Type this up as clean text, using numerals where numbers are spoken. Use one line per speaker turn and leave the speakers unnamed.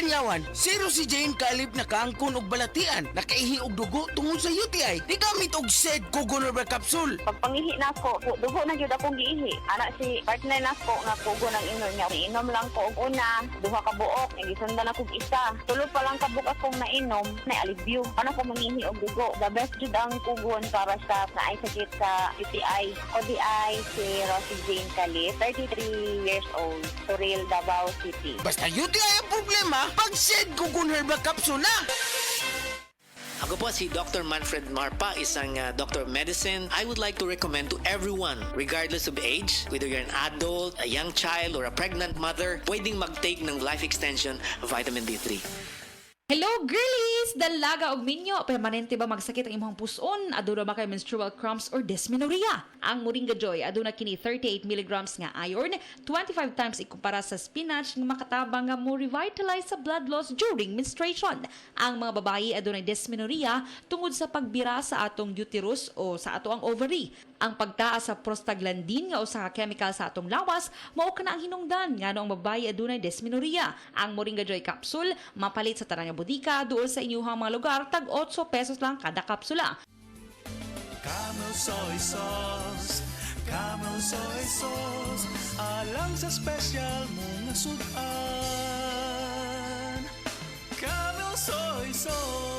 Panyawan, zero si Jane kalip na kaangkon og balatian, nakaihi og dugo tungod sa UTI. Di gamit og said Kugonerba capsule.
Pag pangihi na ko, dugo na gyud akong giihi. Ana si partner na ko nga kugo ng inom niya. Inom lang ko og una, duha ka buok, gisundan ako og isa. Tulo pa lang ka buok akong nainom, na alivio. Ano ko mangihi og dugo. The best jud ang kugon para sa naay sakit sa UTI. ODI si Rosie Jane Calip, 33 years old, Suril, Davao City.
Basta UTI ang problema, pag said Kugonerba capsule na.
Ako po si Dr. Manfred Marpa, isang doctor of medicine. I would like to recommend to everyone, regardless of age, whether you're an adult, a young child, or a pregnant mother, pwedeng mag-take ng Life Extension Vitamin D3.
Hello girlies! Dalaga og minyo, permanente ba magsakit ang imong puson? Aduna ba kay menstrual cramps or dysmenorrhea? Ang Moringa Joy aduna kini 38 mg nga iron, 25 times ikumpara sa spinach nga makatabang nga mo revitalize sa blood loss during menstruation. Ang mga babayi aduna dysmenorrhea tungod sa pagbira sa atong uterus o sa ato ang ovary. Ang pagtaas sa prostaglandin nga usa ka chemical sa atong lawas mao kana ang hinungdan ngano ang babayi adunay dysmenorrhea. Ang Moringa Joy capsule mapalit sa tarang bodika doon sa inyong mga lugar tag 8 pesos lang kada kapsula.
Camel soy sauce, Camel soy sauce, alang sa special mong sudan. Camel soy sauce.